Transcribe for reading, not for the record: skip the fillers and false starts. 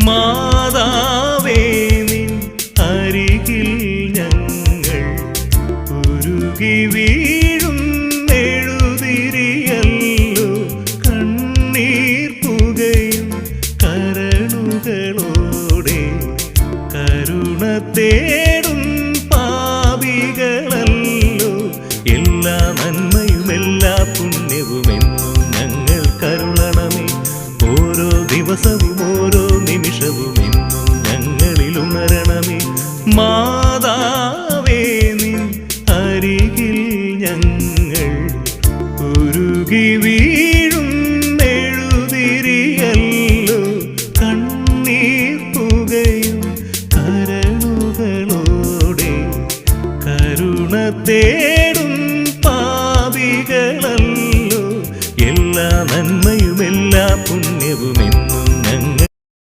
മാതാവേ നിൻ അരികിൽ ഞങ്ങൾ ഉരുകി വീഴും എഴുതിരിയല്ലോ കണ്ണീർ പുകയും കരളുകളോടെ കരുണ തേടും പാപികളല്ലോ എല്ലാ നന്മയും എല്ലാ പുണ്യവും എന്നും ഞങ്ങൾ കരുളണമേ ഓരോ ദിവസവും ഓരോ